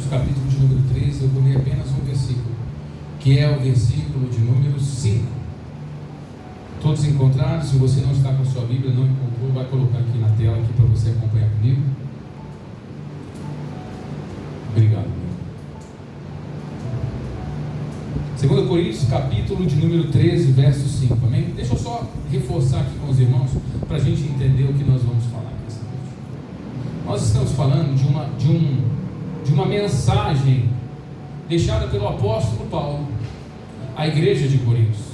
capítulo de número 13, eu vou ler apenas um versículo, que é o versículo de número 5. Todos encontraram? Se você não está com a sua Bíblia, não encontrou, vai colocar aqui na tela aqui para você acompanhar comigo. Obrigado. 2 Coríntios, capítulo de número 13, verso 5. Amém? Deixa eu só reforçar aqui com os irmãos, para a gente entender o que nós vamos falar aqui essa noite. Nós estamos falando de uma mensagem deixada pelo apóstolo Paulo à igreja de Coríntios.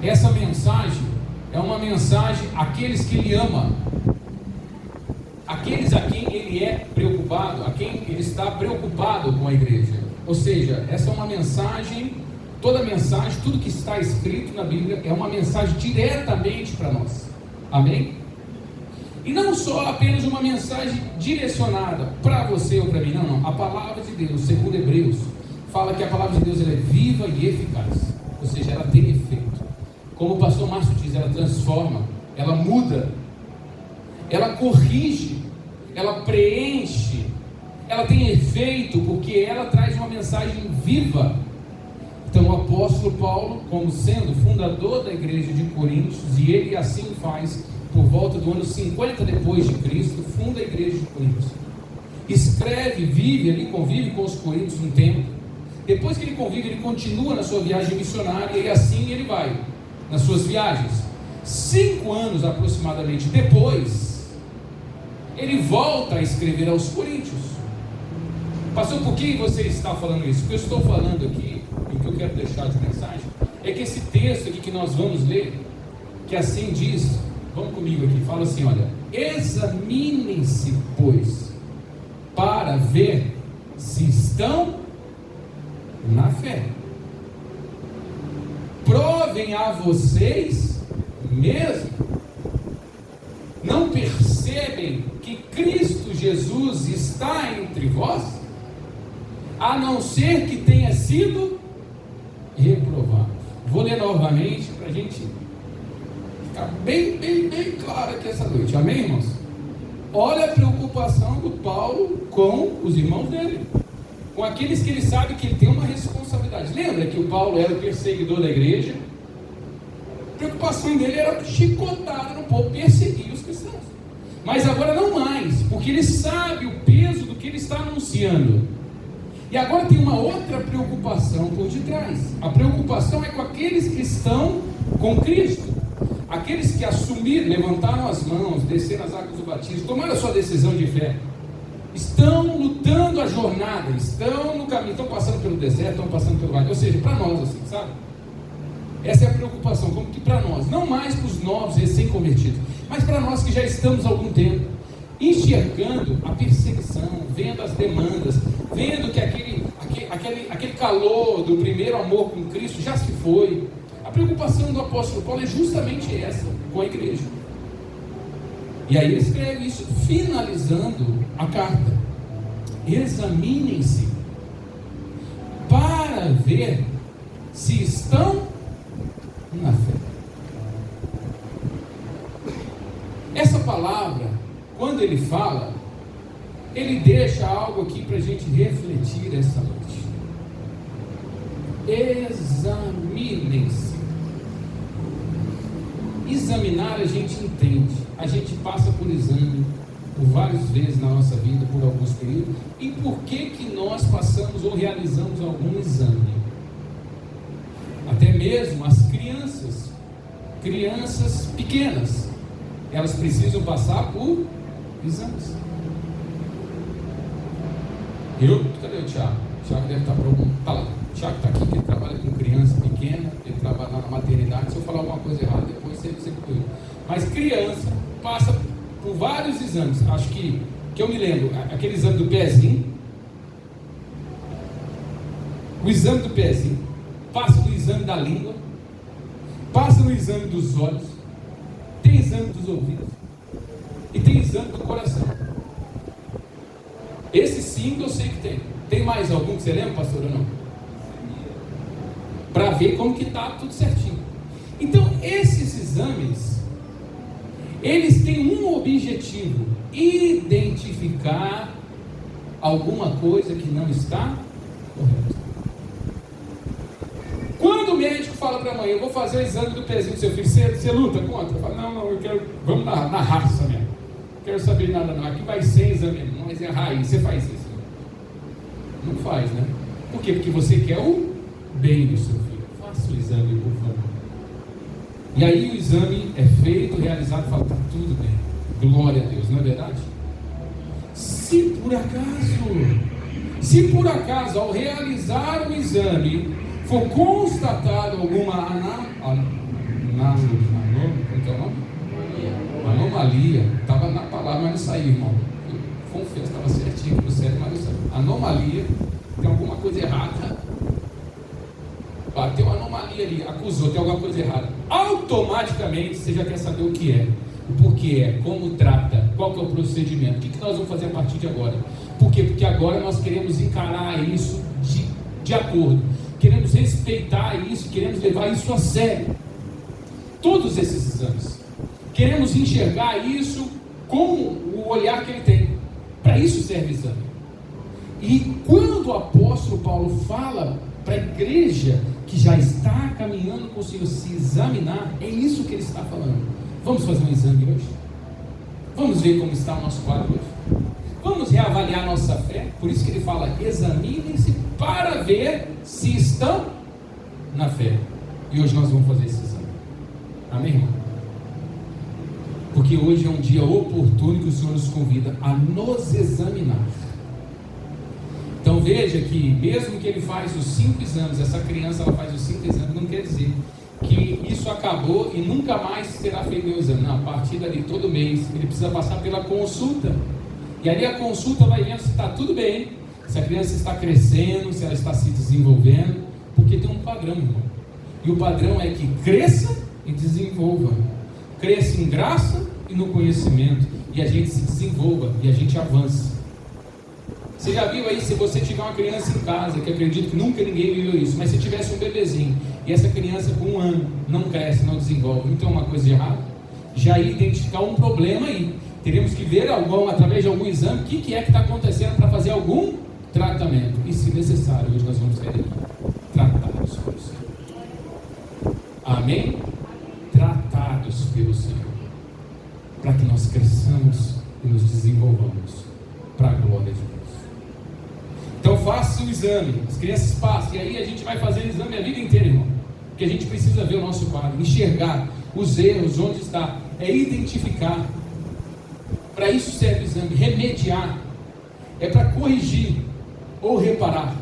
Essa mensagem é uma mensagem àqueles que ele ama, aqueles a quem ele é preocupado, a quem ele está preocupado com a igreja. Ou seja, essa é uma mensagem, toda mensagem, tudo que está escrito na Bíblia é uma mensagem diretamente para nós. Amém? E não só apenas uma mensagem direcionada para você ou para mim, não. A palavra de Deus, segundo Hebreus, fala que a palavra de Deus ela é viva e eficaz, ou seja, ela tem efeito. Como o pastor Márcio diz, ela transforma, ela muda, ela corrige, ela preenche, ela tem efeito, porque ela traz uma mensagem viva. Então o apóstolo Paulo, como sendo fundador da igreja de Coríntios, e ele assim faz, por volta do ano 50 depois de Cristo, funda a igreja de Coríntios, escreve, vive ali, convive com os coríntios um tempo. Depois que ele convive, ele continua na sua viagem missionária, e assim ele vai nas suas viagens. 5 anos aproximadamente depois, ele volta a escrever aos coríntios. Pastor, por que você está falando isso? O que eu estou falando aqui, e o que eu quero deixar de mensagem, é que esse texto aqui que nós vamos ler, que assim diz, vamos comigo aqui, fala assim, olha: examinem-se, pois, para ver se estão na fé. Provem a vocês mesmo. Não percebem que Cristo Jesus está entre vós, a não ser que tenha sido reprovado. Vou ler novamente para a gente ficar bem claro aqui essa noite. Amém, irmãos? Olha a preocupação do Paulo com os irmãos dele, com aqueles que ele sabe que ele tem uma responsabilidade. Lembra que o Paulo era o perseguidor da igreja? A preocupação dele era chicotar no povo, perseguir os cristãos. Mas agora não mais, porque ele sabe o peso do que ele está anunciando. E agora tem uma outra preocupação por detrás. A preocupação é com aqueles que estão com Cristo, aqueles que assumiram, levantaram as mãos, desceram as águas do batismo, tomaram a sua decisão de fé, estão lutando a jornada, estão no caminho, estão passando pelo deserto, estão passando pelo vale. Ou seja, para nós assim, sabe? Essa é a preocupação, como que para nós, não mais para os novos recém-convertidos, mas para nós que já estamos há algum tempo enxergando a perseguição, vendo as demandas, vendo que aquele calor do primeiro amor com Cristo já se foi. A preocupação do apóstolo Paulo é justamente essa com a igreja. E aí ele escreve isso, finalizando a carta: examinem-se para ver se estão na fé. Essa palavra, quando ele fala, ele deixa algo aqui para a gente refletir essa noite. Examinem-se. Examinar a gente entende, a gente passa por exame por várias vezes na nossa vida, por alguns períodos. E por que nós passamos ou realizamos algum exame? Até mesmo as crianças pequenas, elas precisam passar por exames. Cadê o Tiago? O Tiago deve estar por algum. Está lá. O Tiago está aqui, que ele trabalha com criança pequena, ele trabalha na maternidade. Se eu falar alguma coisa errada, depois você corrige. Mas criança passa por vários exames. Acho que eu me lembro, aquele exame do pezinho, o exame do pezinho, passa no exame da língua, passa no exame dos olhos, tem exame dos ouvidos e tem exame do coração. Esses 5 eu sei que tem. Tem mais algum que você lembra, pastor, ou não? Para ver como que está tudo certinho. Então, esses exames, eles têm um objetivo: identificar alguma coisa que não está correta. Quando o médico fala para a mãe, eu vou fazer o exame do pezinho do seu filho, você luta contra? Eu falo, não, eu quero, vamos na raça mesmo. Não quero saber nada não, aqui vai ser exame mesmo, não vai ser raiz, você faz isso. Não faz, né? Por quê? Porque você quer o bem do seu filho. Faça o exame, por favor. E aí o exame é feito, realizado, fala, está tudo bem. Glória a Deus, não é verdade? Se por acaso ao realizar o exame for constatado alguma anomalia, estava na palavra, mas não saiu, irmão. Eu confesso, estava certinho no cérebro, mas não saiu. Anomalia, tem alguma coisa errada. Bateu uma anomalia ali, acusou, tem alguma coisa errada. Automaticamente você já quer saber o que é, o porquê é, como trata, qual que é o procedimento, o que nós vamos fazer a partir de agora. Por quê? Porque agora nós queremos encarar isso de acordo, queremos respeitar isso, queremos levar isso a sério. Todos esses exames, queremos enxergar isso com o olhar que ele tem. Para isso serve o exame. E quando o apóstolo Paulo fala para a igreja que já está caminhando com o Senhor se examinar, é isso que ele está falando. Vamos fazer um exame hoje? Vamos ver como está o nosso quadro hoje? Vamos reavaliar a nossa fé? Por isso que ele fala, examinem-se para ver se estão na fé. E hoje nós vamos fazer esse exame. Amém, irmão? Porque hoje é um dia oportuno que o Senhor nos convida a nos examinar. Então veja que mesmo que ele faz os 5 exames, essa criança ela faz os 5 exames, não quer dizer que isso acabou e nunca mais será feito o exame. Não, a partir dali todo mês ele precisa passar pela consulta. E ali a consulta vai vendo se está tudo bem, se a criança está crescendo, se ela está se desenvolvendo, porque tem um padrão, irmão. E o padrão é que cresça e desenvolva. Cresça em graça e no conhecimento. E a gente se desenvolva e a gente avance. Você já viu aí, se você tiver uma criança em casa, que acredito que nunca ninguém viveu isso, mas se tivesse um bebezinho, e essa criança com 1 ano não cresce, não desenvolve, não tem uma coisa de errado? Já ia identificar um problema aí. Teremos que ver através de algum exame, o que é que está acontecendo para fazer algum tratamento. E se necessário, hoje nós vamos sair daqui tratados pelo Senhor. Amém? Tratados pelo Senhor. Para que nós cresçamos e nos desenvolvamos para a glória de Deus. Então faça o exame, as crianças passam, e aí a gente vai fazer o exame a vida inteira, irmão. Porque a gente precisa ver o nosso quadro, enxergar os erros, onde está, é identificar. Para isso serve o exame, remediar, é para corrigir ou reparar.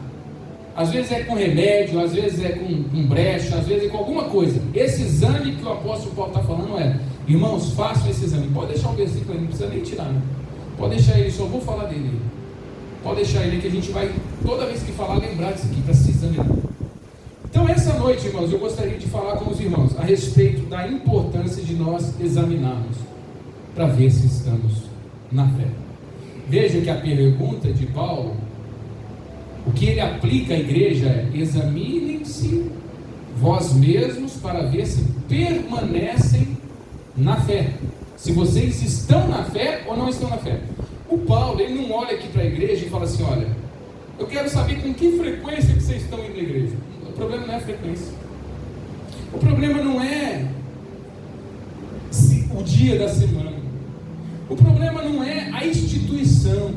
Às vezes é com remédio, às vezes é com brecha, às vezes é com alguma coisa. Esse exame que o apóstolo Paulo está falando é, irmãos, façam esse exame. Pode deixar o versículo aí, não precisa nem tirar, né? Pode deixar ele, só vou falar dele. Pode deixar ele que a gente vai, toda vez que falar, lembrar disso aqui, para se examinar. Então essa noite, irmãos, eu gostaria de falar com os irmãos a respeito da importância de nós examinarmos, para ver se estamos na fé. Veja que a pergunta de Paulo, o que ele aplica à igreja é, examinem-se vós mesmos para ver se permanecem na fé. Se vocês estão na fé ou não estão na fé. O Paulo, ele não olha aqui para a igreja e fala assim, olha, eu quero saber com que frequência que vocês estão indo na igreja. O problema não é a frequência. O problema não é o dia da semana. O problema não é a instituição.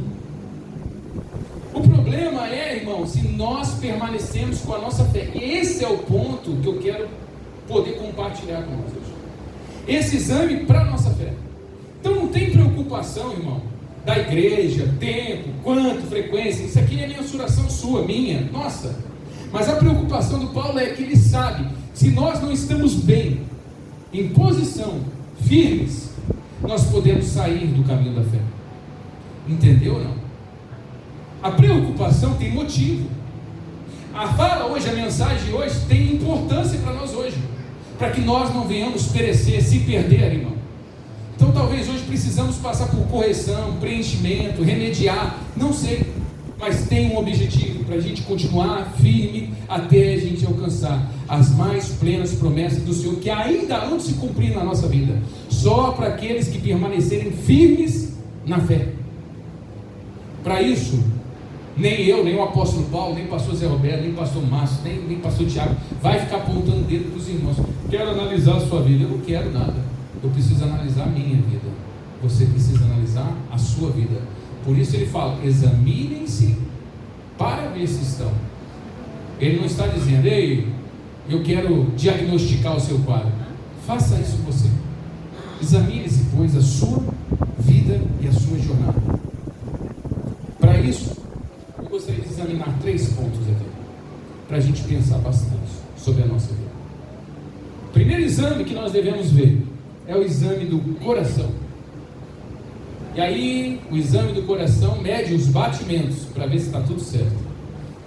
O problema é, irmão, se nós permanecemos com a nossa fé. Esse é o ponto que eu quero poder compartilhar com nós hoje. Esse exame para a nossa fé. Então não tem preocupação, irmão, da igreja, tempo, quanto, frequência. Isso aqui é mensuração sua, minha, nossa. Mas a preocupação do Paulo é que ele sabe, se nós não estamos bem, em posição, firmes, nós podemos sair do caminho da fé. Entendeu ou não? A preocupação tem motivo. A fala hoje, a mensagem de hoje tem importância para nós hoje, para que nós não venhamos perecer, se perder, irmão. Então talvez hoje precisamos passar por correção, preenchimento, remediar, não sei, mas tem um objetivo para a gente continuar firme até a gente alcançar as mais plenas promessas do Senhor, que ainda hão de se cumprir na nossa vida, só para aqueles que permanecerem firmes na fé. Para isso, Nem eu, nem o apóstolo Paulo, nem o pastor Zé Roberto, nem o pastor Márcio, nem o pastor Tiago vai ficar apontando o dedo para os irmãos. Quero analisar a sua vida. Eu não quero nada. Eu preciso analisar a minha vida. Você precisa analisar a sua vida. Por isso ele fala: examinem-se para ver se estão. Ele não está dizendo: ei, eu quero diagnosticar o seu quadro. Faça isso você. Examine-se, pois, a sua vida e a sua jornada. Para isso, eu gostaria de examinar 3 pontos aqui, para a gente pensar bastante sobre a nossa vida. O primeiro exame que nós devemos ver é o exame do coração. E aí, o exame do coração mede os batimentos, para ver se está tudo certo.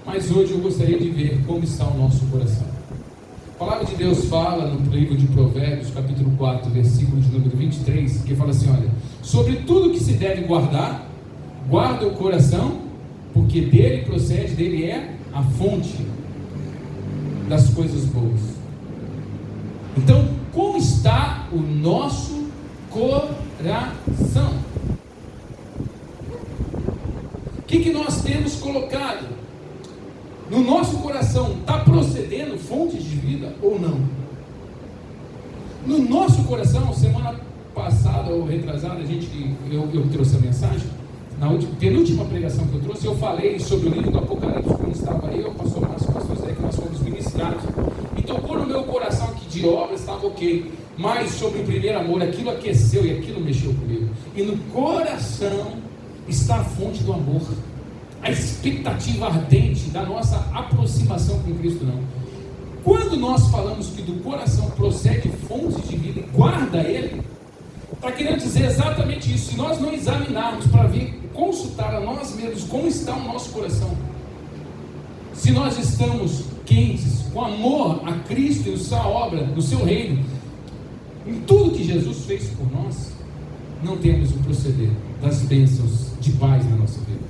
Mas hoje eu gostaria de ver como está o nosso coração. A palavra de Deus fala no livro de Provérbios, capítulo 4, versículo de número 23, que fala assim: olha, sobre tudo que se deve guardar, guarda o coração, porque dele procede, dele é a fonte das coisas boas. Então, como está o nosso coração? O que nós temos colocado no nosso coração? Está procedendo fontes de vida ou não? No nosso coração, semana passada ou retrasada, eu trouxe a mensagem. Na penúltima pregação que eu trouxe, eu falei sobre o livro do Apocalipse, quando estava aí, o pastor Márcio, o pastor Zé, que nós fomos ministrados, e tocou no meu coração que de obra estava ok, mas sobre o primeiro amor, aquilo aqueceu e aquilo mexeu comigo. E no coração está a fonte do amor, a expectativa ardente da nossa aproximação com Cristo. Não, quando nós falamos que do coração procede fontes de vida e guarda ele, está querendo dizer exatamente isso. Se nós não examinarmos para ver, consultar a nós mesmos como está o nosso coração, se nós estamos quentes, com amor a Cristo e a sua obra, no seu reino, em tudo que Jesus fez por nós, não temos o proceder das bênçãos de paz na nossa vida.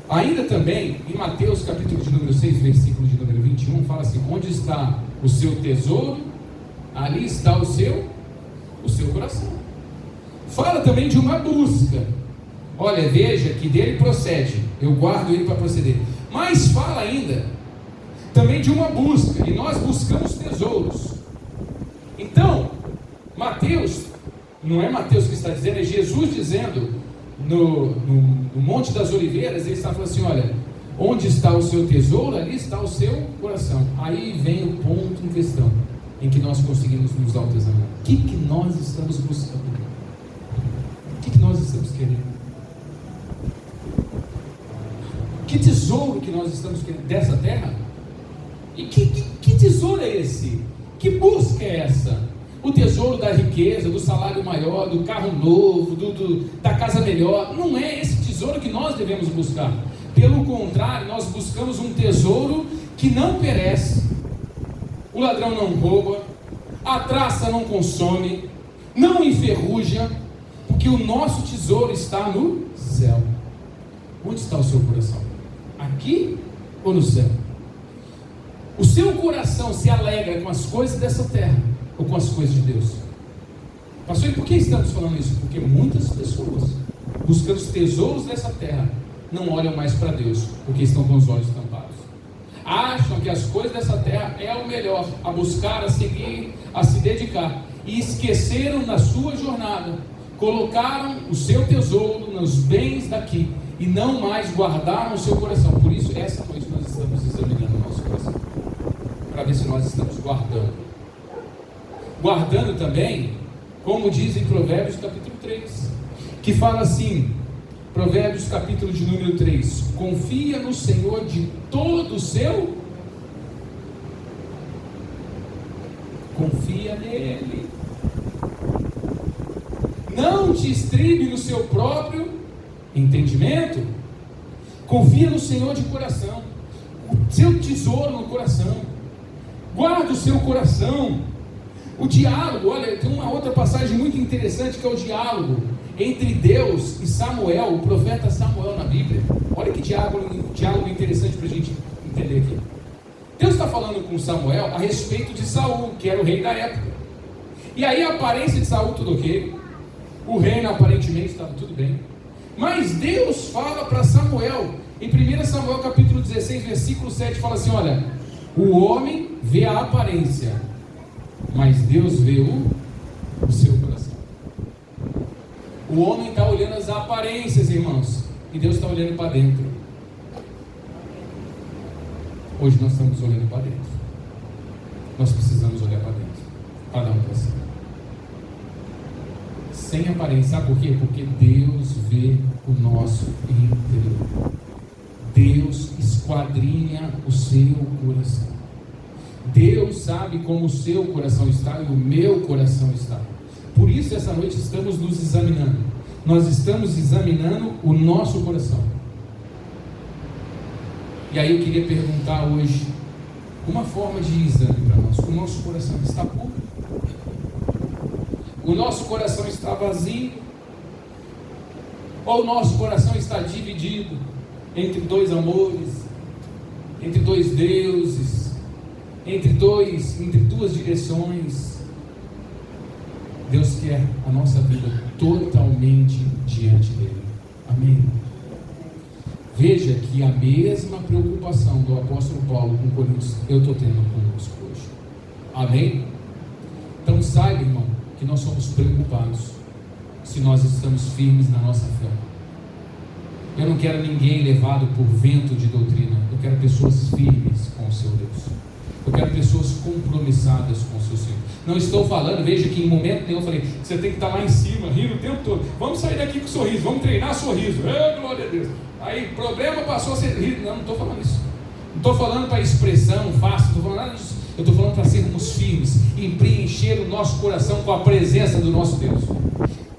Ainda também, em Mateus capítulo de número 6, versículo de número 21, fala assim: onde está o seu tesouro, ali está o seu coração. Fala também de uma busca. Olha, veja que dele procede, eu guardo ele para proceder. Mas fala ainda também de uma busca, e nós buscamos tesouros. Então, Mateus, não é Mateus que está dizendo, é Jesus dizendo no Monte das Oliveiras. Ele está falando assim: olha, onde está o seu tesouro, ali está o seu coração. Aí vem o ponto em questão, em que nós conseguimos nos autoexaminar. O que nós estamos buscando? O que nós estamos querendo? Que tesouro que nós estamos querendo dessa terra? E que tesouro é esse? Que busca é essa? O tesouro da riqueza, do salário maior, do carro novo, da casa melhor? Não é esse tesouro que nós devemos buscar. Pelo contrário, nós buscamos um tesouro que não perece, o ladrão não rouba, a traça não consome, não enferruja, porque o nosso tesouro está no céu. Onde está o seu coração? Aqui ou no céu? O seu coração se alegra com as coisas dessa terra ou com as coisas de Deus? Pastor, e por que estamos falando isso? Porque muitas pessoas, buscando os tesouros dessa terra, não olham mais para Deus, porque estão com os olhos tampados. Acham que as coisas dessa terra é o melhor a buscar, a seguir, a se dedicar, e esqueceram na sua jornada, colocaram o seu tesouro nos bens daqui e não mais guardaram o seu coração. Por isso, essa noite nós estamos examinando o nosso coração, para ver se nós estamos guardando também, como diz em Provérbios capítulo 3, que fala assim, Provérbios capítulo de número 3: confia no Senhor de todo o seu, confia nele, não te estribe no seu próprio entendimento, confia no Senhor de coração, o seu tesouro no coração, guarda o seu coração. O diálogo, olha, tem uma outra passagem muito interessante, que é o diálogo entre Deus e Samuel, o profeta Samuel na Bíblia. Olha que diálogo interessante para a gente entender aqui. Deus está falando com Samuel a respeito de Saul, que era o rei da época. E aí a aparência de Saul tudo ok, o reino aparentemente estava tudo bem, mas Deus fala para Samuel Em 1 Samuel capítulo 16, versículo 7, fala assim: olha, o homem vê a aparência, mas Deus vê o seu coração. O homem está olhando as aparências, irmãos, e Deus está olhando para dentro. Hoje nós estamos olhando para dentro. Nós precisamos olhar para dentro, cada um para si, sem aparência. Sabe por quê? Porque Deus vê o nosso interior. Deus esquadrinha o seu coração. Deus sabe como o seu coração está e o meu coração está. Por isso essa noite estamos nos examinando. Nós estamos examinando o nosso coração. E aí eu queria perguntar hoje uma forma de exame para nós. O nosso coração está puro? O nosso coração está vazio? Ou o nosso coração está dividido entre dois amores, entre dois deuses, entre duas direções? Deus quer a nossa vida totalmente diante dele. Amém? Veja que a mesma preocupação do apóstolo Paulo com Coríntios eu estou tendo conosco hoje. Amém? Então saiba, irmão, que nós somos preocupados se nós estamos firmes na nossa fé. Eu não quero ninguém levado por vento de doutrina. Eu quero pessoas firmes com o seu Deus. Eu quero pessoas compromissadas com o seu Senhor. Não estou falando, veja que em momento nenhum eu falei, você tem que estar lá em cima, rindo o tempo todo. Vamos sair daqui com sorriso, vamos treinar sorriso. Glória a Deus. Aí, problema passou a ser rido. Não estou falando isso. Não estou falando para expressão fácil, não estou falando nada disso. Eu estou falando para sermos firmes e preencher o nosso coração com a presença do nosso Deus.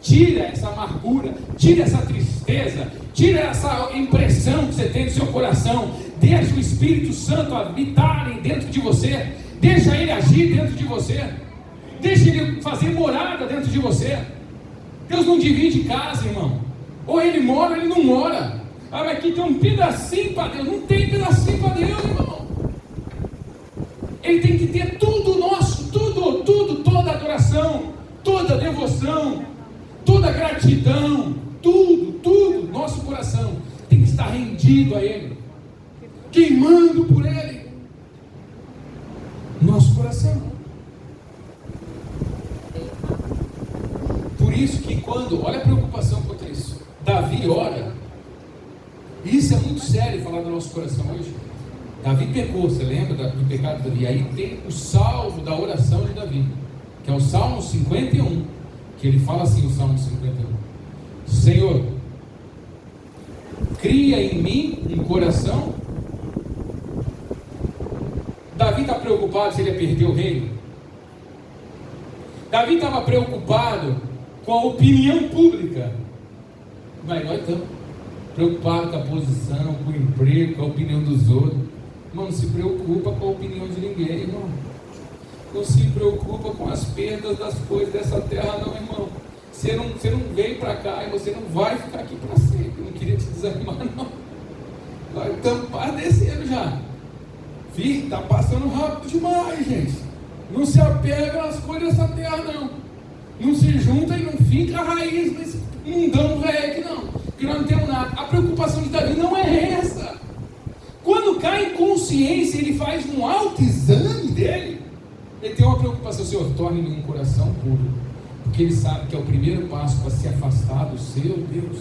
Tira essa amargura, tira essa tristeza, tira essa impressão que você tem no seu coração. Deixa o Espírito Santo habitar dentro de você. Deixa ele agir dentro de você. Deixa ele fazer morada dentro de você. Deus não divide casa, irmão. Ou ele mora ou ele não mora. Ah, mas aqui tem um pedacinho para Deus. Não tem pedacinho para Deus, irmão. Ele tem que ter tudo nosso, tudo, toda adoração, toda devoção, toda gratidão, tudo, nosso coração tem que estar rendido a Ele, queimando por Ele, nosso coração. Por isso que olha a preocupação quanto a isso, Davi ora, e isso é muito sério falar do nosso coração hoje. Davi pecou, você lembra do pecado de Davi? Aí tem o salmo da oração de Davi, que é o Salmo 51, que ele fala assim, o Salmo 51: Senhor, cria em mim um coração. Davi está preocupado se ele ia perder o reino. Davi estava preocupado com a opinião pública, mas nós estamos preocupados com a posição, com o emprego, com a opinião dos outros. Irmão, não se preocupa com a opinião de ninguém, irmão. Não se preocupa com as perdas das coisas dessa terra, não, irmão. Você não veio para cá e você não vai ficar aqui para sempre. Eu não queria te desanimar, não. Nós estamos padecendo já. Filho, está passando rápido demais, gente. Não se apega às coisas dessa terra, não. Não se junta e não fica a raiz nesse mundão velho aqui, não. Porque nós não temos nada. A preocupação de Davi não é essa. Quando cai em consciência, ele faz um autoexame dele. Ele tem uma preocupação: Senhor, torne-me um coração puro. Porque ele sabe que é o primeiro passo para se afastar do seu Deus.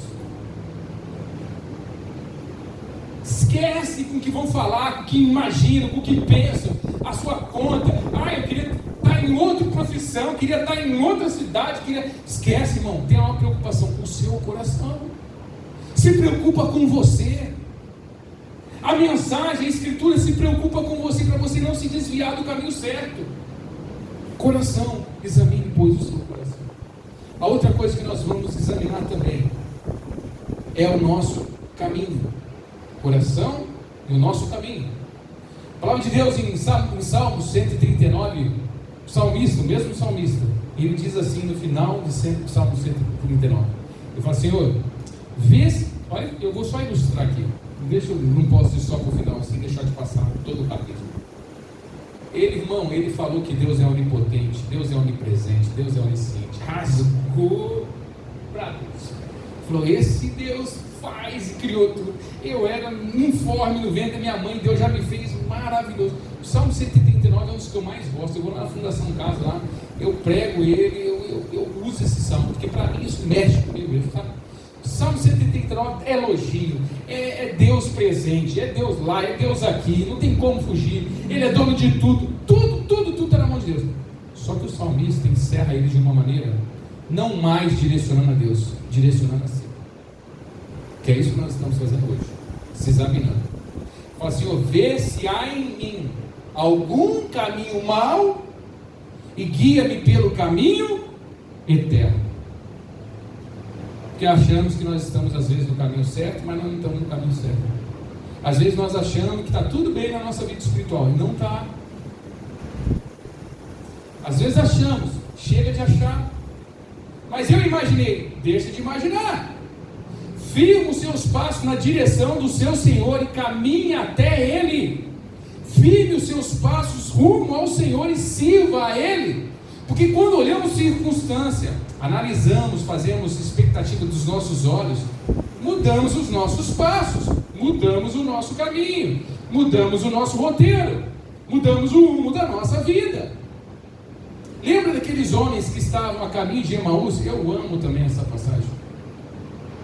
Esquece com o que vão falar, com o que imaginam, com o que pensam, a sua conta. Eu queria estar em outra profissão, queria estar em outra cidade, Esquece, irmão, tem uma preocupação com o seu coração. Se preocupa com você. A mensagem, a Escritura se preocupa com você, para você não se desviar do caminho certo. Coração, examine, pois, o seu coração. A outra coisa que nós vamos examinar também é o nosso caminho. Coração e o nosso caminho. A palavra de Deus em Salmo 139, o salmista, o mesmo salmista, ele diz assim no final de Salmo 139, ele fala: Senhor, vê se, olha, eu vou só ilustrar aqui, não posso ir só para o final, sem deixar de passar todo o capítulo. Ele, irmão, ele falou que Deus é onipotente, Deus é onipresente, Deus é onisciente, rasgou para Deus, falou: esse Deus faz e criou tudo. Eu era informe no ventre da minha mãe, Deus já me fez maravilhoso. O Salmo 139 é um dos que eu mais gosto. Eu vou lá na Fundação Casa, lá, eu prego ele, eu uso esse salmo, porque para mim isso mexe comigo mesmo, sabe? Salmo 139 é elogio, é Deus presente, é Deus lá, é Deus aqui, não tem como fugir. Ele é dono de tudo, tudo está na mão de Deus. Só que o salmista encerra ele de uma maneira, não mais direcionando a Deus, direcionando a si. Que é isso que nós estamos fazendo hoje, se examinando. Fala, Senhor, vê se há em mim algum caminho mau e guia-me pelo caminho eterno. Porque achamos que nós estamos às vezes no caminho certo, mas não estamos no caminho certo. Às vezes nós achamos que está tudo bem na nossa vida espiritual, e não está. Às vezes achamos, chega de achar. Mas eu imaginei, deixa de imaginar. Firma os seus passos na direção do seu Senhor e caminhe até Ele. Firme os seus passos rumo ao Senhor e sirva a Ele. Porque quando olhamos circunstância, analisamos, fazemos expectativa dos nossos olhos, mudamos os nossos passos, mudamos o nosso caminho, mudamos o nosso roteiro, mudamos o rumo da nossa vida. Lembra daqueles homens que estavam a caminho de Emaús? Eu amo também essa passagem.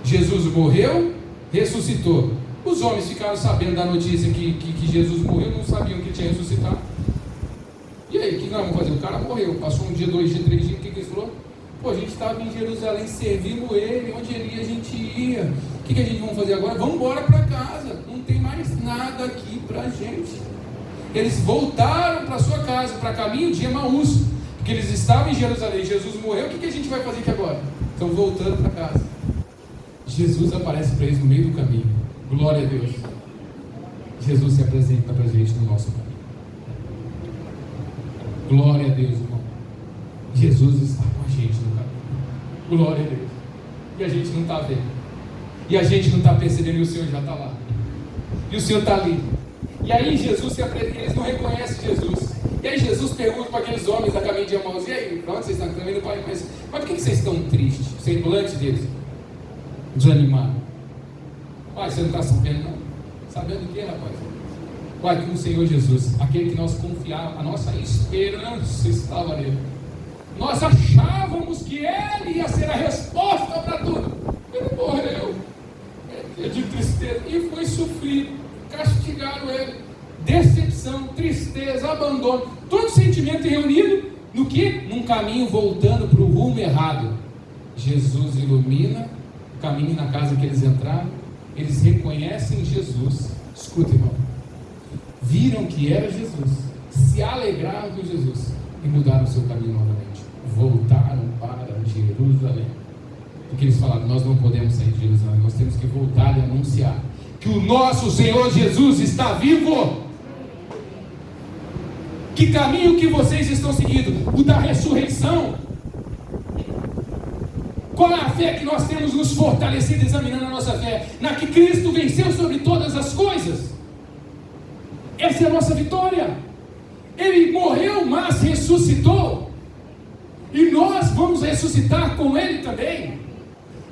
Jesus morreu, ressuscitou. Os homens ficaram sabendo da notícia que Jesus morreu, não sabiam que tinha ressuscitado. E aí, o que nós vamos fazer? O cara morreu, passou um dia, 2 dias, 3 dias, o que ele falou? Pô, a gente estava em Jerusalém servindo ele, onde ele ia, a gente ia. O que a gente vai fazer agora? Vamos embora para casa, não tem mais nada aqui para a gente. Eles voltaram para sua casa, para caminho de Emaús, porque eles estavam em Jerusalém, Jesus morreu, o que a gente vai fazer aqui agora? Estão voltando para casa. Jesus aparece para eles no meio do caminho. Glória a Deus. Jesus se apresenta para a gente no nosso caminho. Glória a Deus, irmão. Jesus está com a gente no caminho. Glória a Deus. E a gente não está vendo. E a gente não está percebendo, e o Senhor já está lá. E o Senhor está ali. E aí Jesus se apresenta, eles não reconhecem Jesus. E aí Jesus pergunta para aqueles homens da caminho de Emaús: e aí, para onde vocês estão? Também não podem conhecer. Mas por que vocês estão tristes? Semblante deles, desanimado. Pai, você não está sabendo, não? Sabendo o que, rapaz? Pai, que o Senhor Jesus, aquele que nós confiávamos, a nossa esperança estava nele. Nós achávamos que Ele ia ser a resposta para tudo. Ele morreu. É de tristeza. E foi sofrido. Castigaram ele. Decepção, tristeza, abandono. Todo sentimento reunido no que? Num caminho voltando para o rumo errado. Jesus ilumina o caminho na casa que eles entraram. Eles reconhecem Jesus. Escuta, irmão. Viram que era Jesus. Se alegraram com Jesus. E mudaram o seu caminho novamente. Voltaram para Jerusalém. Porque eles falaram: nós não podemos sair de Jerusalém, nós temos que voltar e anunciar que o nosso Senhor Jesus está vivo. Que caminho que vocês estão seguindo? O da ressurreição. Qual é a fé que nós temos nos fortalecido, examinando a nossa fé? Na que Cristo venceu sobre todas as coisas. Essa é a nossa vitória. Ele morreu, mas ressuscitou. E nós vamos ressuscitar com Ele também.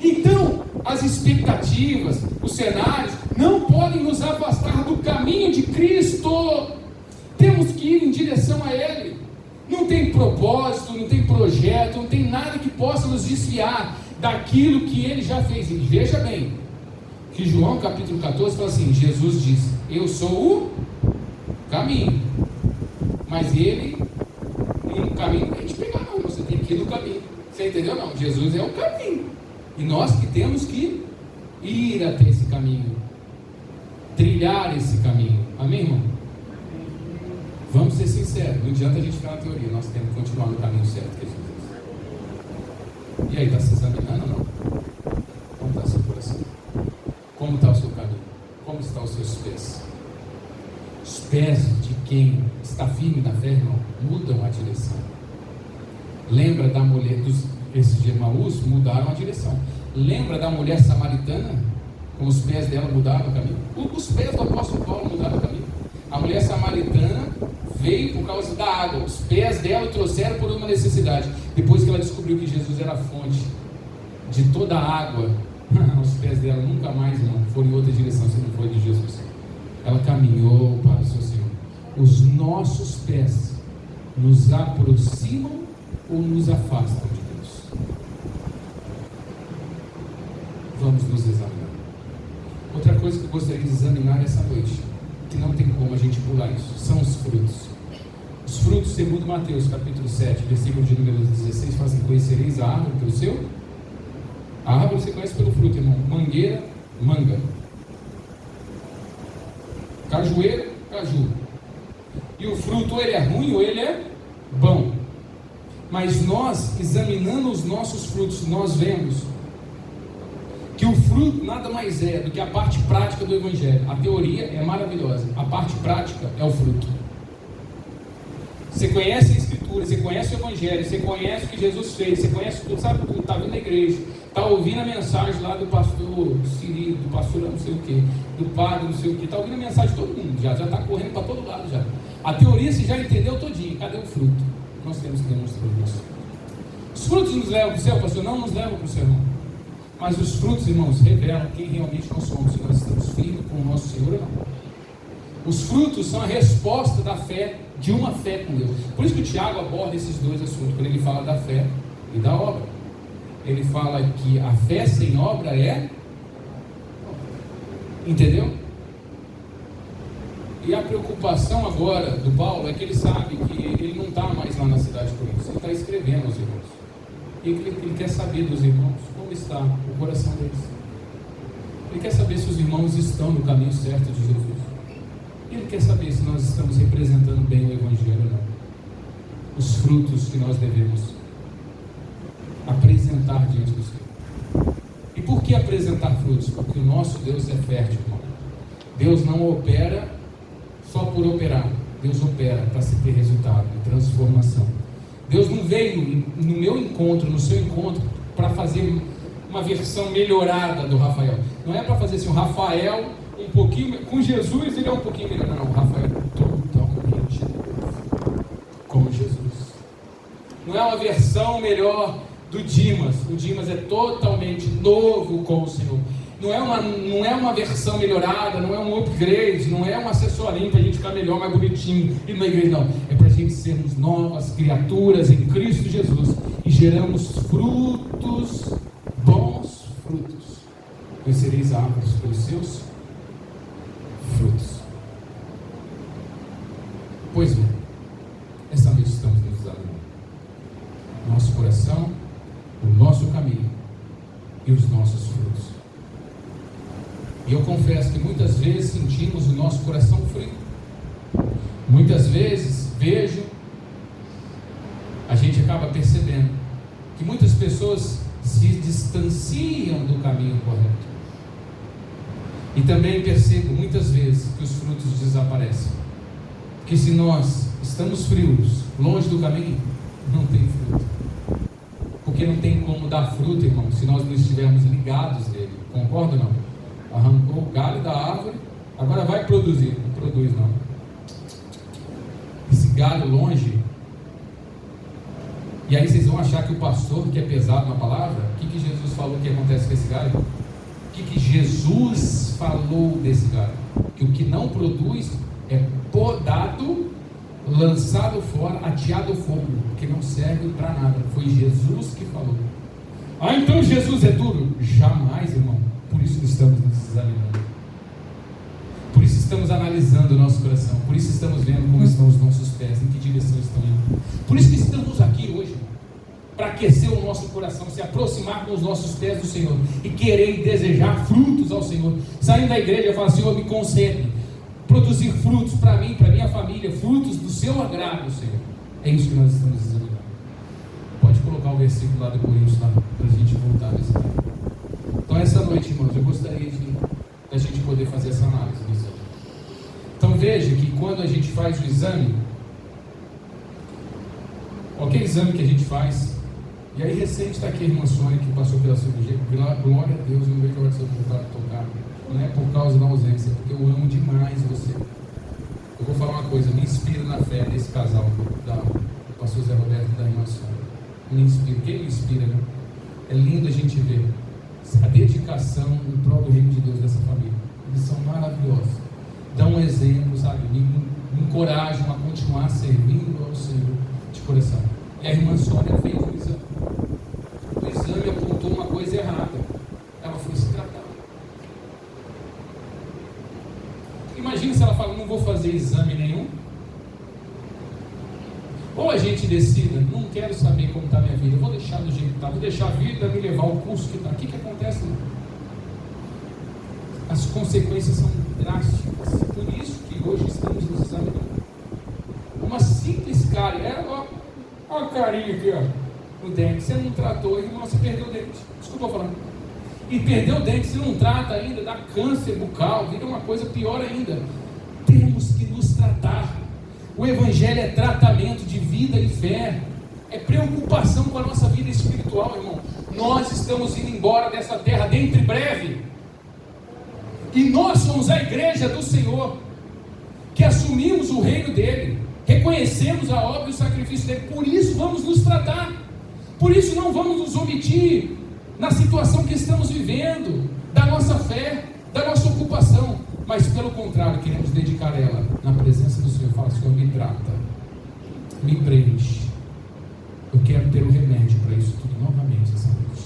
Então, as expectativas, os cenários, não podem nos afastar do caminho de Cristo. Temos que ir em direção a Ele. Não tem propósito, não tem projeto, não tem nada que possa nos desviar daquilo que Ele já fez. E veja bem, que João capítulo 14 fala assim: Jesus diz: eu sou o caminho. Mas Ele, no caminho, não tem que pegar não, você tem que ir no caminho. Você entendeu? Não, Jesus é o caminho. E nós que temos que ir até esse caminho, trilhar esse caminho. Amém, irmão? Vamos ser sinceros, não adianta a gente ficar na teoria, nós temos que continuar no caminho certo que Jesus. E aí, está se examinando ou não? Como está seu coração? Como está o seu caminho? Como estão os seus pés? Os pés de quem está firme na fé, irmão, mudam a direção. Lembra da mulher esses de Emaús? Mudaram a direção. Lembra da mulher samaritana? Como os pés dela mudaram o caminho? Os pés do apóstolo Paulo mudaram o caminho. A mulher samaritana veio por causa da água. Os pés dela o trouxeram por uma necessidade. Depois que ela descobriu que Jesus era a fonte de toda a água Os pés dela nunca mais, irmão, foram em outra direção, se não foi de Jesus. Ela caminhou para o seu Senhor. Os nossos pés nos aproximam ou nos afastam de Deus? Vamos nos examinar. Outra coisa que eu gostaria de examinar essa noite, que não tem como a gente pular isso, são os frutos. Os frutos, segundo Mateus capítulo 7, versículo de número 16, fala assim: conhecereis a árvore pelo seu? A árvore você conhece pelo fruto, irmão. Mangueira, manga. Cajueiro, caju. E o fruto, ou ele é ruim ou ele é bom. Mas nós, examinando os nossos frutos, nós vemos que o fruto nada mais é do que a parte prática do Evangelho. A teoria é maravilhosa, a parte prática é o fruto. Você conhece a Escritura, você conhece o Evangelho, você conhece o que Jesus fez, você conhece tudo, sabe tudo, está vindo na igreja, está ouvindo a mensagem lá do pastor Siri, do pastor não sei o que, do padre não sei o que, está ouvindo a mensagem de todo mundo, já está correndo para todo lado já. A teoria você já entendeu todinho, cadê o fruto? Nós temos que demonstrar isso. Os frutos nos levam para o céu, pastor? Não nos levam para o céu, não. Mas os frutos, irmãos, revelam quem realmente nós somos, se nós estamos firmes com o nosso Senhor ou não. Os frutos são a resposta da fé, de uma fé com Deus. Por isso que o Tiago aborda esses dois assuntos, quando ele fala da fé e da obra. Ele fala que a fé sem obra é... Entendeu? E a preocupação agora do Paulo é que ele sabe que ele não está mais lá na cidade de Corinto, ele está escrevendo aos irmãos. E ele quer saber dos irmãos como está o coração deles. Ele quer saber se os irmãos estão no caminho certo de Jesus. Ele quer saber se nós estamos representando bem o Evangelho ou não. Os frutos que nós devemos apresentar diante do Senhor. E por que apresentar frutos? Porque o nosso Deus é fértil, irmão. Deus não opera só por operar. Deus opera para se ter resultado, transformação. Deus não veio no meu encontro, no seu encontro, para fazer uma versão melhorada do Rafael. Não é para fazer assim, o Rafael um pouquinho, com Jesus ele é um pouquinho melhor. Não, o Rafael é totalmente como Jesus. Não é uma versão melhor do Dimas. O Dimas é totalmente novo com o Senhor. Não é uma versão melhorada, não é um upgrade, não é um acessorinho para a gente ficar melhor, mais bonitinho e na igreja, não. É para a gente sermos novas criaturas em Cristo Jesus e geramos frutos, bons frutos. Conhecereis árvores pelos seus frutos. Pois bem, essa noite estamos nos examinando. Nosso coração, o nosso caminho e os nossos frutos. E eu confesso que muitas vezes sentimos o nosso coração frio. Muitas vezes a gente acaba percebendo que muitas pessoas se distanciam do caminho correto. E também percebo muitas vezes que os frutos desaparecem. Que se nós estamos frios, longe do caminho, não tem fruto. Porque não tem como dar fruto, irmão, se nós não estivermos ligados nele. Concorda ou não? Arrancou o galho da árvore, agora vai produzir. Não produz não. Esse galho longe. E aí vocês vão achar que o pastor que é pesado na palavra, o que Jesus falou que acontece com esse galho? O que Jesus falou desse galho? Que o que não produz é podado, lançado fora, ateado ao fogo, que não serve para nada. Foi Jesus que falou. Ah, então Jesus é duro? Jamais, irmão. Por isso estamos nos examinando. Por isso estamos analisando o nosso coração. Por isso estamos vendo como estão os nossos pés, em que direção estão indo. Por isso que estamos aqui hoje, para aquecer o nosso coração, se aproximar com os nossos pés do Senhor e querer e desejar frutos ao Senhor. Saindo da igreja, falar: Senhor, me concede produzir frutos para mim, para minha família, frutos do seu agrado, Senhor. É isso que nós estamos examinando. Pode colocar o versículo lá do Coríntios, lá, para a gente voltar nesse tempo. Então, essa noite, irmãos, eu gostaria da gente poder fazer essa análise do exame. Então, veja que quando a gente faz o exame, qualquer exame que a gente faz, e aí recente está aqui a irmã Sônia, que passou pela cirurgia, glória a Deus, eu não vejo a hora de você voltar a tocar. Não é por causa da ausência, é porque eu amo demais você. Eu vou falar uma coisa, me inspira na fé desse casal, do pastor Zé Roberto e da irmã Sônia. Me inspira, quem me inspira, né? É lindo a gente ver a dedicação em prol do reino de Deus dessa família. Eles são maravilhosos. Dão um exemplo, sabe? Me encorajam a continuar servindo ao Senhor de coração. E a irmã Sônia fez o exame. O exame apontou uma coisa errada. Ela foi se tratar. Imagina se ela fala, não vou fazer exame nenhum. Ou a gente decida, não quero saber como está a minha vida, eu vou deixar do jeito que está, vou deixar a vida me levar ao curso que está. O que acontece? As consequências são drásticas. Por isso que hoje estamos nos examinando. Uma simples cárie, olha a carinha aqui, ó, no dente. Você não tratou, irmão, você perdeu o dente. Desculpa falando. E perdeu o dente, se não trata ainda, dá câncer bucal, vira uma coisa pior ainda. Temos que nos tratar. O Evangelho é tratamento de vida e fé. É preocupação com a nossa vida espiritual, irmão. Nós estamos indo embora dessa terra dentro em breve. E nós somos a igreja do Senhor, que assumimos o reino dele, reconhecemos a obra e o sacrifício dele. Por isso vamos nos tratar. Por isso não vamos nos omitir na situação que estamos vivendo, da nossa fé, da nossa ocupação, mas pelo contrário, queremos dedicar ela na presença do Senhor. Fala, Senhor, me trata, me preenche. Eu quero ter o remédio para isso tudo novamente essa noite.